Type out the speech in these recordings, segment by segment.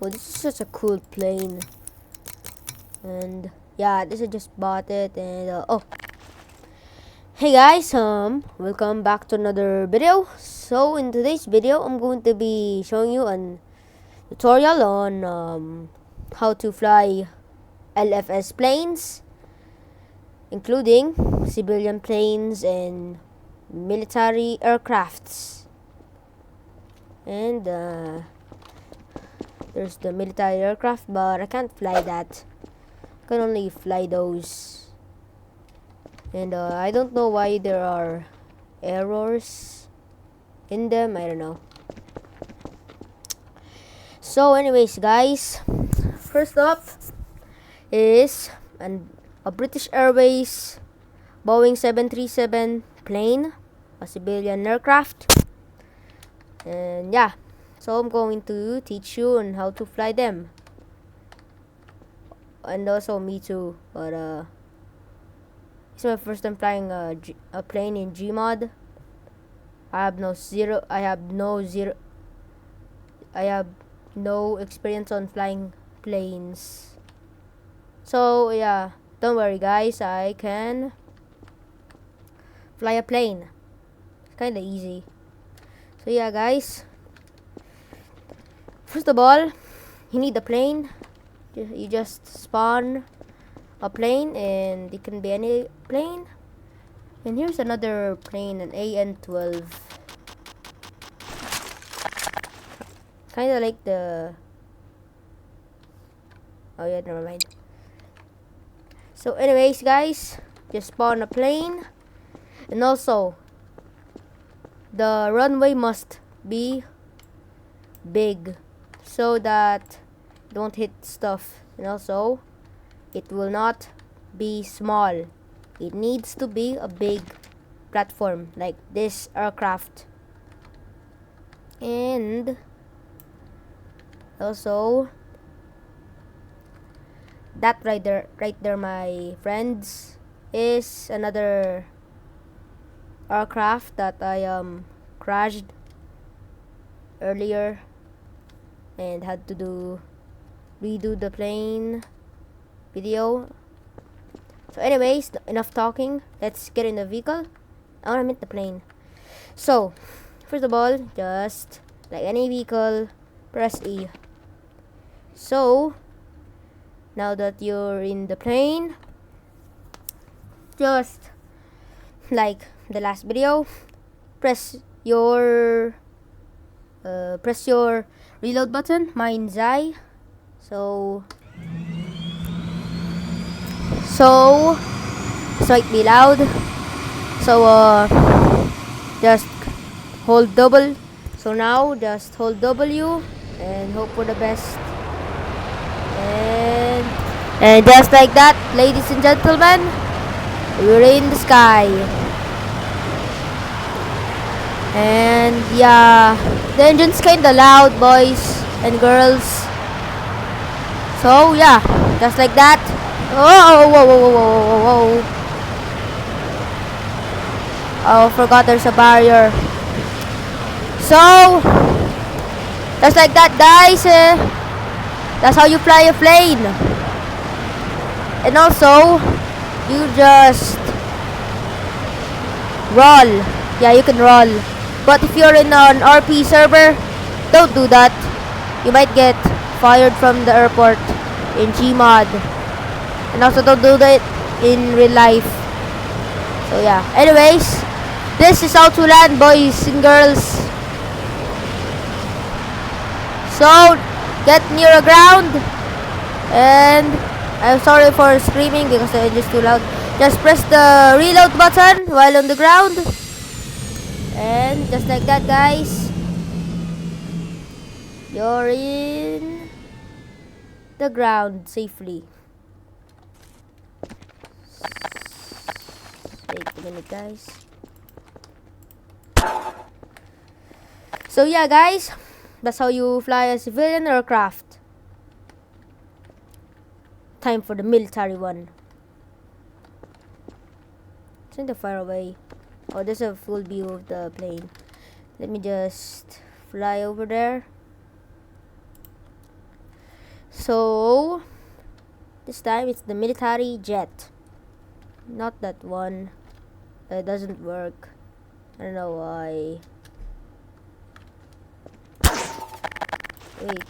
Oh, this is such a cool plane. And yeah, this I just bought it. And oh, hey guys, welcome back to another video. So in today's video, I'm going to be showing you a tutorial on how to fly LFS planes, including civilian planes and military aircrafts. And there's the military aircraft, but I can't fly that. I can only fly those. And I don't know why there are errors in them. I don't know. So anyways guys, first up is a British Airways Boeing 737 plane, a civilian aircraft. And yeah, so I'm going to teach you on how to fly them. And also me too, but it's my first time flying a plane in Gmod. I have no experience on flying planes. So yeah, don't worry guys, I can fly a plane. It's kinda easy. So yeah guys, first of all, you need a plane. You just spawn a plane, and it can be any plane. And here's another plane, an AN-12. Kinda like the... oh yeah, never mind. So anyways guys, just spawn a plane. And also, the runway must be big so that it won't hit stuff. And also, it will not be small. It needs to be a big platform like this aircraft. And also, that right there, my friends, is another aircraft that I crashed earlier and had to redo the plane video. So anyways, enough talking. Let's get in the vehicle. I wanna meet the plane. So first of all, just like any vehicle, press E. So now that you're in the plane, just like the last video, press your reload button. Mine's I. So this might be loud. So just hold double. So now just hold W and hope for the best. And just like that, ladies and gentlemen, we're in the sky. And yeah, the engine's kinda loud, boys and girls. So yeah, just like that. Oh, whoa, whoa, whoa, whoa, whoa, whoa. Oh, forgot there's a barrier. So, just like that, guys. That's how you fly a plane. And also, you just roll. Yeah, you can roll. But if you're in an RP server, don't do that. You might get fired from the airport in Gmod. And also don't do that in real life. So yeah, anyways, this is how to land, boys and girls. So get near the ground. And I'm sorry for screaming because the engine's too loud. Just press the reload button while on the ground. And just like that, guys, you're in the ground safely. Wait a minute, guys. So yeah, guys, that's how you fly a civilian aircraft. Time for the military one. It's kinda far away. Oh, there's a full view of the plane. Let me just fly over there. So this time it's the military jet, not that one. It doesn't work. I don't know why. Wait.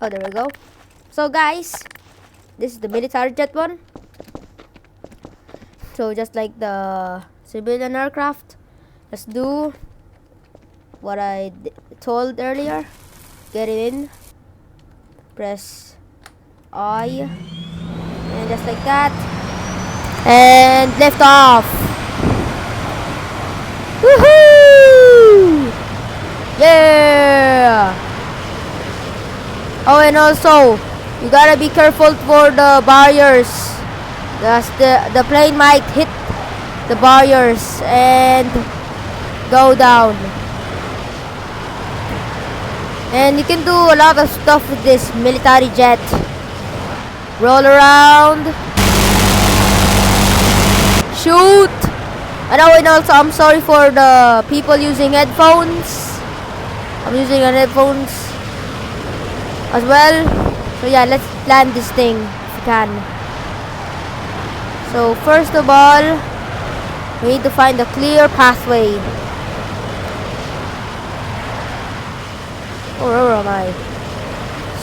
Oh, there we go. So guys, this is the military jet one. So just like the civilian aircraft, let's do what I told earlier. Get it in. Press I. And just like that. And lift off. Woohoo! Yeah! Oh, and also, you gotta be careful for the barriers. The plane might hit the barriers and go down. And you can do a lot of stuff with this military jet. Roll around. Shoot. And also I'm sorry for the people using headphones. I'm using headphones as well. So yeah, let's land this thing if we can. So first of all, we need to find a clear pathway. Oh, where am I?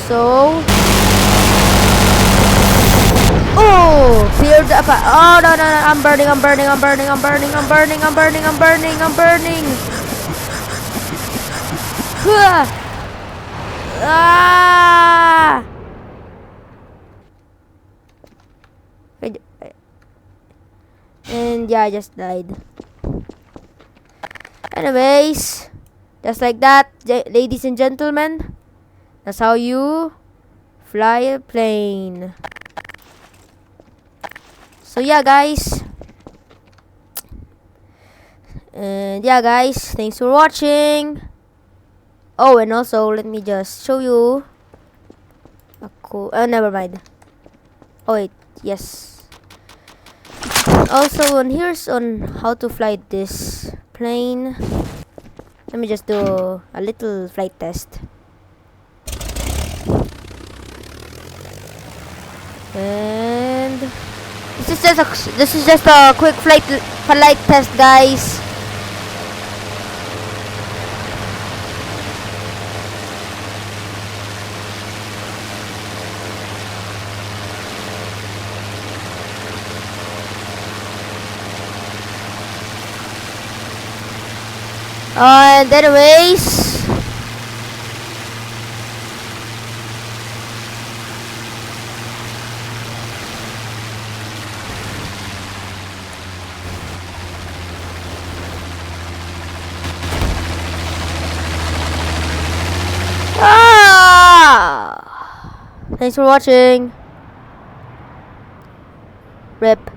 So, oh, clear the path. Oh no, I'm burning. Ah! And yeah, I just died. Anyways, just like that, ladies and gentlemen, that's how you fly a plane. So yeah, guys. And yeah, guys, thanks for watching. Oh, and also let me just show you a cool. Never mind. Oh wait, yes. Also, here's on how to fly this plane. Let me just do a little flight test. And this is just a quick flight test, guys. And anyways, thanks for watching. RIP.